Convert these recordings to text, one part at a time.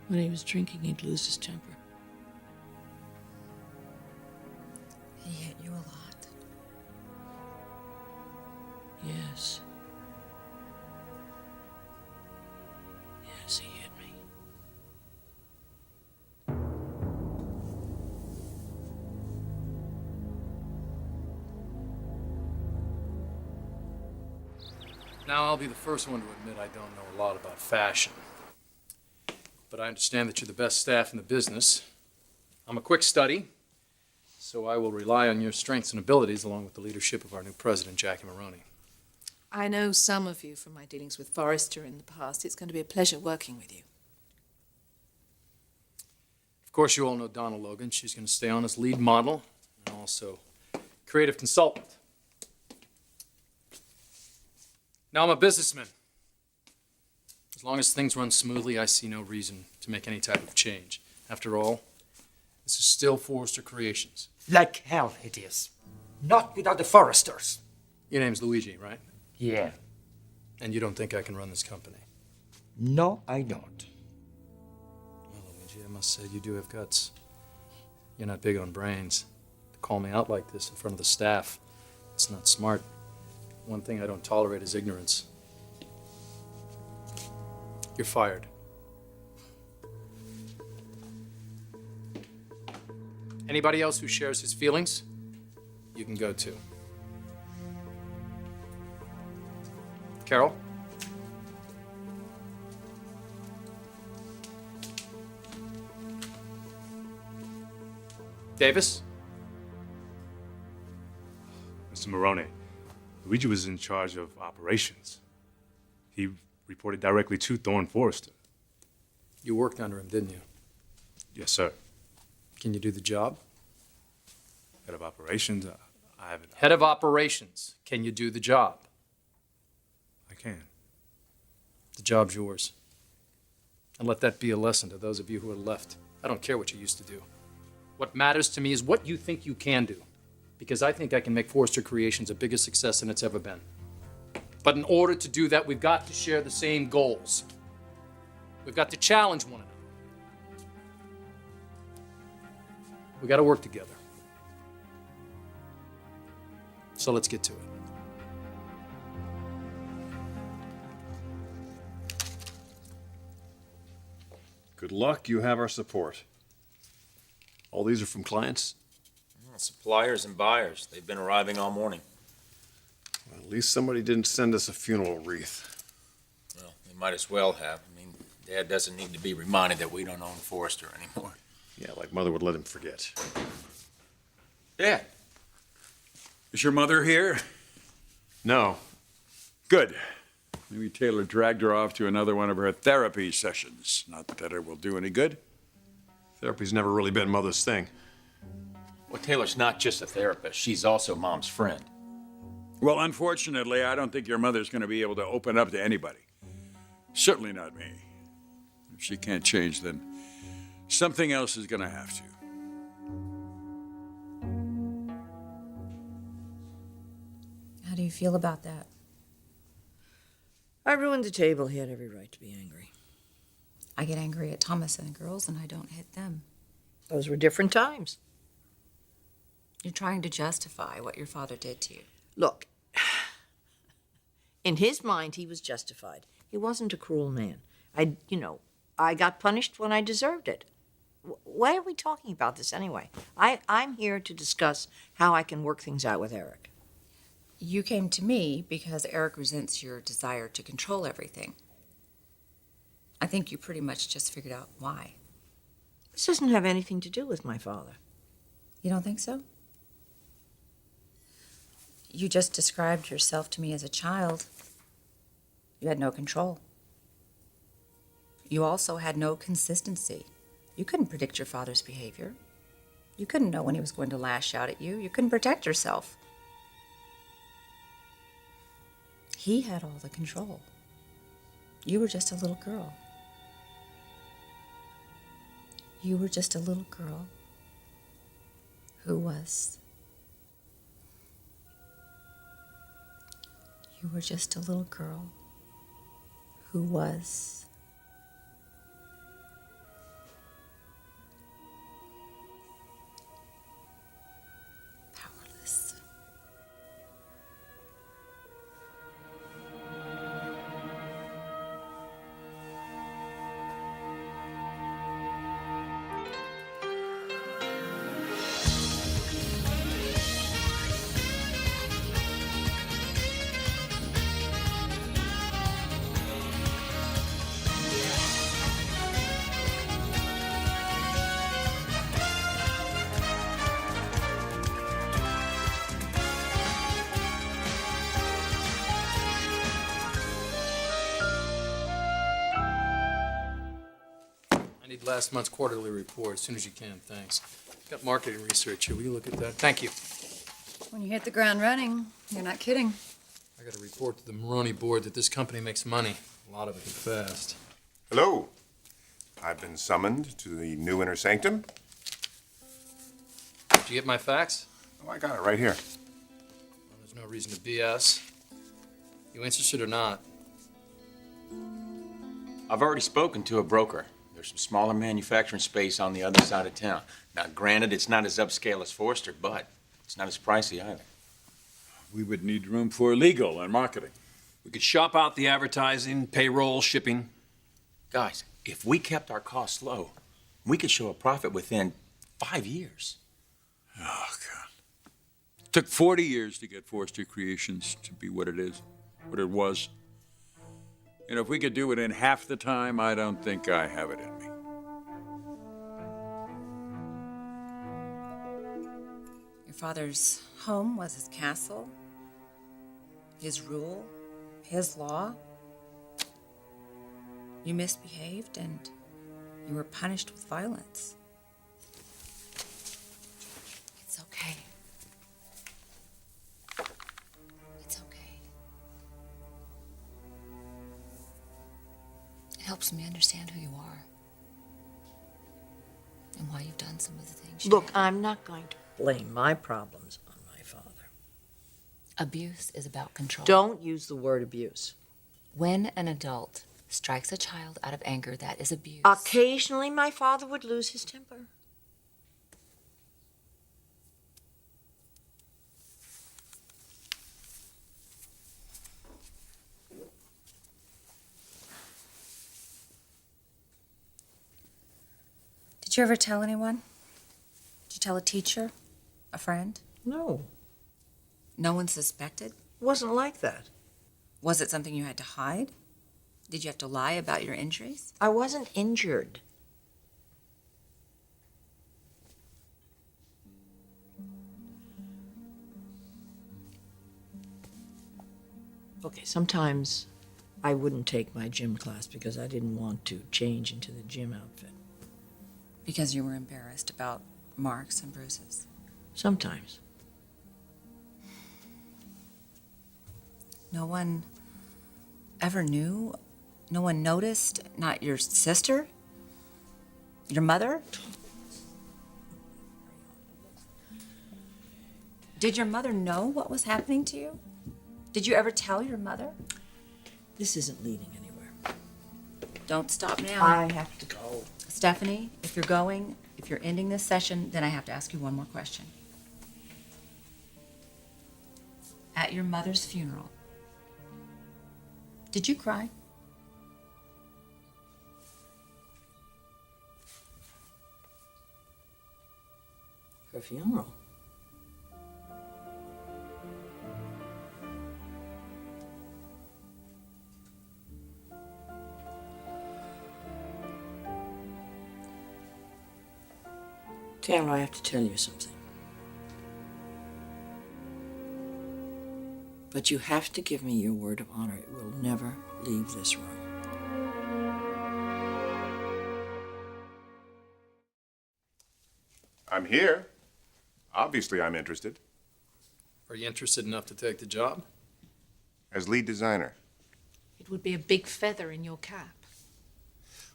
When he was drinking, he'd lose his temper. He hit you a lot. Yes. Yes, he hit me. Now, I'll be the first one to admit I don't know a lot about fashion. But I understand that you're the best staff in the business. I'm a quick study, so I will rely on your strengths and abilities along with the leadership of our new president, Jackie Maroney. I know some of you from my dealings with Forrester in the past. It's going to be a pleasure working with you. Of course, you all know Donna Logan. She's going to stay on as lead model and also creative consultant. Now, I'm a businessman. As long as things run smoothly, I see no reason to make any type of change. After all, this is still Forrester Creations. Like hell it is. Not without the Forresters. Your name's Luigi, right? Yeah. And you don't think I can run this company? No, I don't. Well, Luigi, I must say you do have guts. You're not big on brains. To call me out like this in front of the staff, it's not smart. One thing I don't tolerate is ignorance. You're fired. Anybody else who shares his feelings, you can go too. Carol? Davis? Mr. Maroney, Luigi was in charge of operations. He reported directly to Thorne Forrester. You worked under him, didn't you? Yes, sir. Can you do the job? Head of operations, I haven't. Head of operations, can you do the job? I can. The job's yours. And let that be a lesson to those of you who are left. I don't care what you used to do. What matters to me is what you think you can do. Because I think I can make Forrester Creations a bigger success than it's ever been. But in order to do that, we've got to share the same goals. We've got to challenge one another. We've got to work together. So let's get to it. Good luck. You have our support. All these are from clients? Suppliers and buyers. They've been arriving all morning. Well, at least somebody didn't send us a funeral wreath. Well, they might as well have. I mean, Dad doesn't need to be reminded that we don't own Forrester anymore. Yeah, like Mother would let him forget. Dad, is your mother here? No. Good. Maybe Taylor dragged her off to another one of her therapy sessions. Not that it will do any good. Therapy's never really been Mother's thing. Well, Taylor's not just a therapist. She's also Mom's friend. Well, unfortunately, I don't think your mother's going to be able to open up to anybody. Certainly not me. If she can't change, then something else is going to have to. How do you feel about that? I ruined the table. He had every right to be angry. I get angry at Thomas and the girls, and I don't hit them. Those were different times. You're trying to justify what your father did to you. Look, in his mind, he was justified. He wasn't a cruel man. I got punished when I deserved it. Why are we talking about this anyway? I'm here to discuss how I can work things out with Eric. You came to me because Eric resents your desire to control everything. I think you pretty much just figured out why. This doesn't have anything to do with my father. You don't think so? You just described yourself to me as a child. You had no control. You also had no consistency. You couldn't predict your father's behavior. You couldn't know when he was going to lash out at you. You couldn't protect yourself. He had all the control. You were just a little girl. You were just a little girl who was... You were just a little girl who was... need last month's quarterly report as soon as you can, thanks. Got marketing research here. Will you look at that? Thank you. When you hit the ground running, you're not kidding. I got to report to the Maroney board that this company makes money. A lot of it fast. Hello. I've been summoned to the new inner sanctum. Did you get my fax? Oh, I got it right here. Well, there's no reason to BS. You interested or not? I've already spoken to a broker. There's some smaller manufacturing space on the other side of town. Now, granted, it's not as upscale as Forrester, but it's not as pricey either. We would need room for legal and marketing. We could shop out the advertising, payroll, shipping. Guys, if we kept our costs low, we could show a profit within 5 years. Oh, God. It took 40 years to get Forrester Creations to be what it is, what it was. And if we could do it in half the time, I don't think I have it in me. Your father's home was his castle, his rule, his law. You misbehaved and you were punished with violence. It's okay. It's okay. It helps me understand who you are and why you've done some of the things you Look, did. I'm not going to blame my problems on my father. Abuse is about control. Don't use the word abuse. When an adult strikes a child out of anger, that is abuse. Occasionally, my father would lose his temper. Did you ever tell anyone? Did you tell a teacher? A friend? No, No one suspected? it wasn't like that. Was it something you had to hide? Did you have to lie about your injuries? I wasn't injured. Okay, sometimes I wouldn't take my gym class because I didn't want to change into the gym outfit. Because you were embarrassed about marks and bruises. Sometimes. No one ever knew? No one noticed? Not your sister? Your mother? Did your mother know what was happening to you? Did you ever tell your mother? This isn't leading anywhere. Don't stop now. I have to go. Stephanie, if you're going, if you're ending this session, then I have to ask you one more question. At your mother's funeral, did you cry? Her funeral. Taylor, I have to tell you something. But you have to give me your word of honor. It will never leave this room. I'm here. Obviously, I'm interested. Are you interested enough to take the job? As lead designer, It would be a big feather in your cap.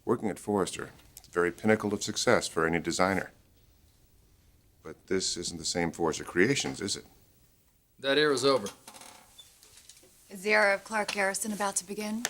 working at Forrester, it's the very pinnacle of success for any designer. But this isn't the same Forrester Creations, is it? That era's over. Is the era of Clarke Garrison about to begin?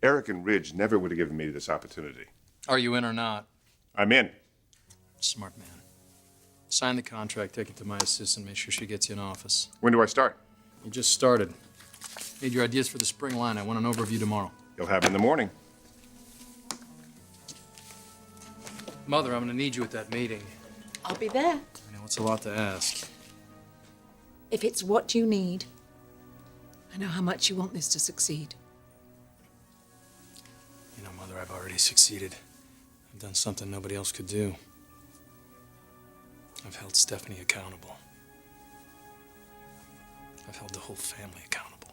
Eric and Ridge never would have given me this opportunity. Are you in or not? I'm in. Smart man. Sign the contract, take it to my assistant, make sure she gets you in office. When do I start? You just started. Need your ideas for the spring line. I want an overview tomorrow. You'll have it in the morning. Mother, I'm gonna need you at that meeting. I'll be there. I know it's a lot to ask. If it's what you need. I know how much you want this to succeed. You know, Mother, I've already succeeded. I've done something nobody else could do. I've held Stephanie accountable. I've held the whole family accountable.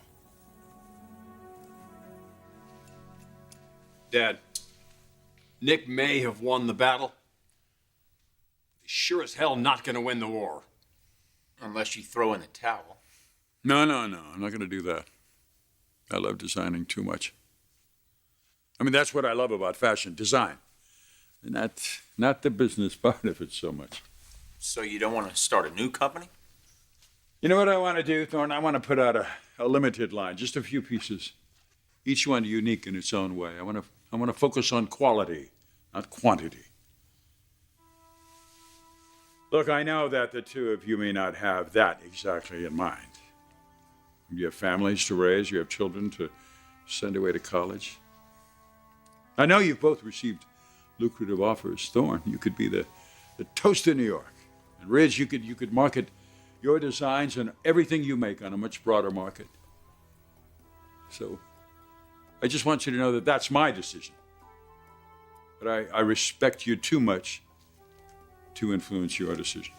Dad, Nick may have won the battle. He's sure as hell not going to win the war. Unless you throw in the towel. No, no, no. I'm not going to do that. I love designing too much. I mean, that's what I love about fashion, design. And not the business part of it so much. So you don't want to start a new company? You know what I want to do, Thorne? I want to put out a limited line, just a few pieces. Each one unique in its own way. I want to focus on quality, not quantity. Look, I know that the two of you may not have that exactly in mind. You have families to raise, you have children to send away to college. I know you've both received lucrative offers. Thorne, you could be the toast of New York. And Ridge, you could market your designs and everything you make on a much broader market. So I just want you to know that that's my decision. But I respect you too much to influence your decision.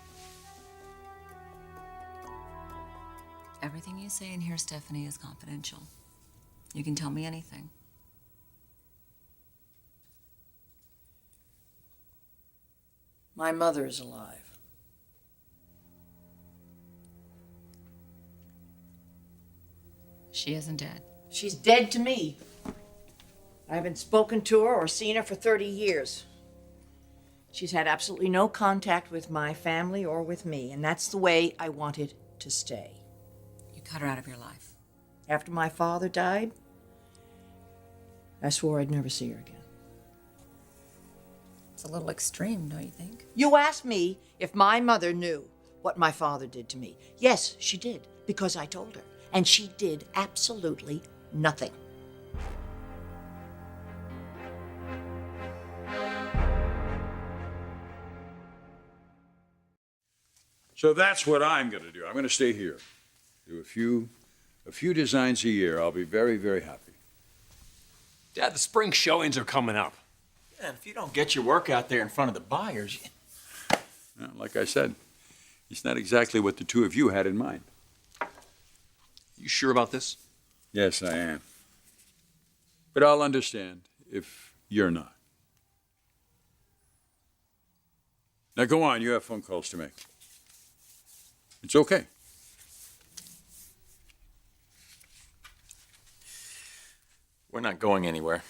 Everything you say in here, Stephanie, is confidential. You can tell me anything. My mother is alive. She isn't dead. She's dead to me. I haven't spoken to her or seen her for 30 years. She's had absolutely no contact with my family or with me, and that's the way I want it to stay. You cut her out of your life. After my father died, I swore I'd never see her again. It's a little extreme, don't you think? You asked me if my mother knew what my father did to me. Yes, she did, because I told her. And she did absolutely nothing. So that's what I'm going to do. I'm going to stay here. Do a few designs a year. I'll be very, very happy. Dad, the spring showings are coming up. Yeah, and if you don't get your work out there in front of the buyers... Well, like I said, it's not exactly what the two of you had in mind. You sure about this? Yes, I am. But I'll understand if you're not. Now go on, you have phone calls to make. It's okay. We're not going anywhere.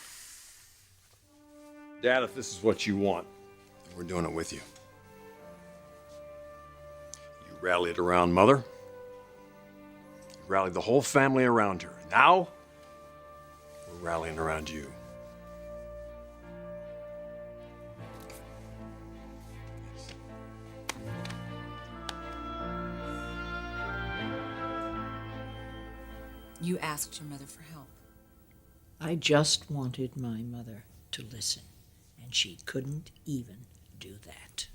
Dad, if this is what you want, we're doing it with you. You rallied around Mother. You rallied the whole family around her. Now, we're rallying around you. You asked your mother for help. I just wanted my mother to listen, and she couldn't even do that.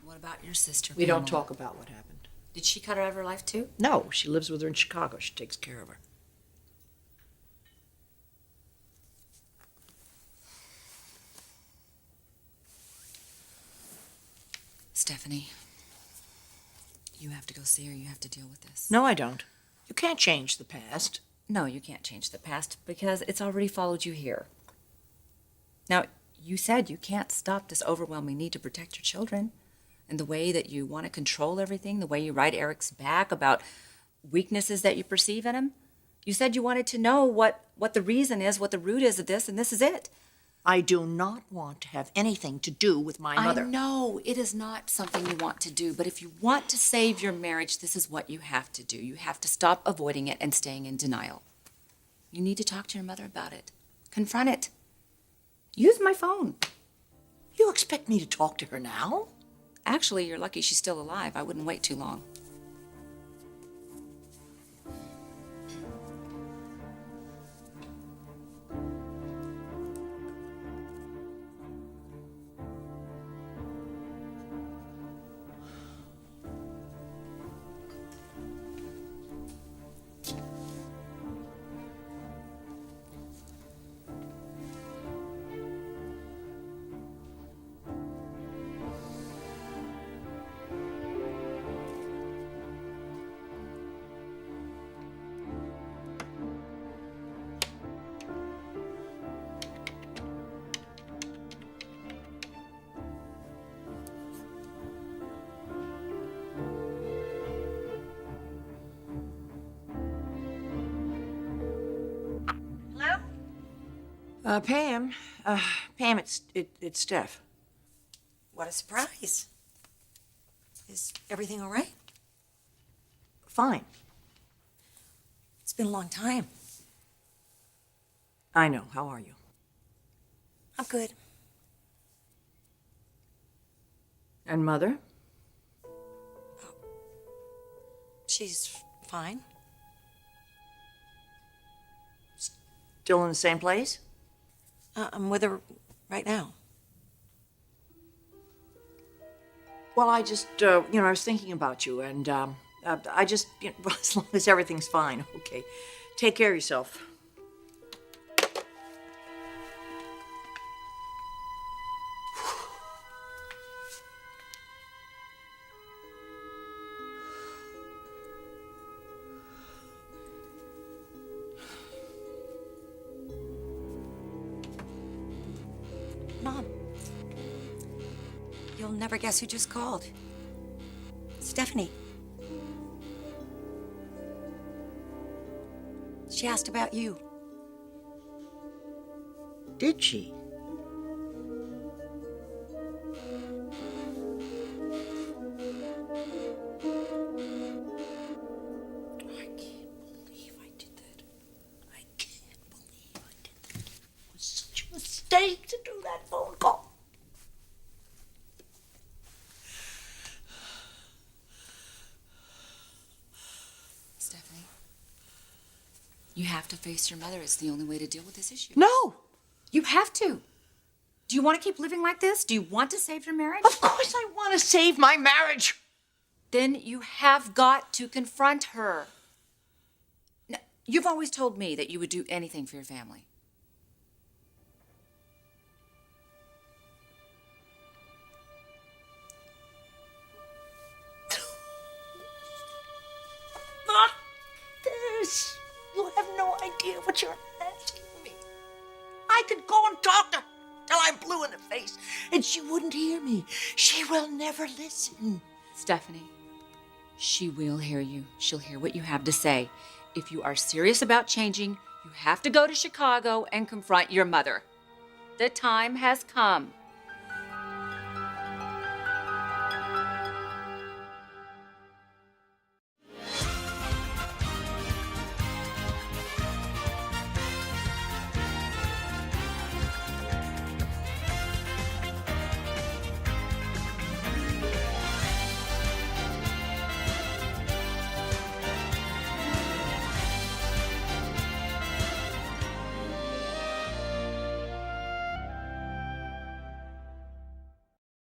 What about your sister, We don't Pamela? talk about what happened. Did she cut her out of her life, too? No, she lives with her in Chicago. She takes care of her. Stephanie, you have to go see her. You have to deal with this. No, I don't. You can't change the past. No, you can't change the past because it's already followed you here. Now, you said you can't stop this overwhelming need to protect your children. And the way that you want to control everything, the way you write Eric's back about weaknesses that you perceive in him. You said you wanted to know what the reason is, what the root is of this, and this is it. I do not want to have anything to do with my mother. I know it is not something you want to do, but if you want to save your marriage, this is what you have to do. You have to stop avoiding it and staying in denial. You need to talk to your mother about it. Confront it. Use my phone. You expect me to talk to her now? Actually, you're lucky she's still alive. I wouldn't wait too long. Pam, it's Steph. What a surprise. Is everything all right? Fine. It's been a long time. I know. How are you? I'm good. And Mother? She's fine. Still in the same place? I'm with her right now. Well, I just, I was thinking about you, and I just, well, as long as everything's fine, okay. Take care of yourself. Mom, you'll never guess who just called. Stephanie. She asked about you. Did she? I can't believe I did that. I can't believe I did that. It was such a mistake to do that phone call. Stephanie, you have to face your mother. It's the only way to deal with this issue. No! You have to. Do you want to keep living like this? Do you want to save your marriage? Of course I want to save my marriage. Then you have got to confront her. Now, you've always told me that you would do anything for your family. Not this. You have no idea what you're asking me. I could go and talk to her till I'm blue in the face, and she wouldn't hear me. She will never listen. Stephanie, she will hear you. She'll hear what you have to say. If you are serious about changing, you have to go to Chicago and confront your mother. The time has come.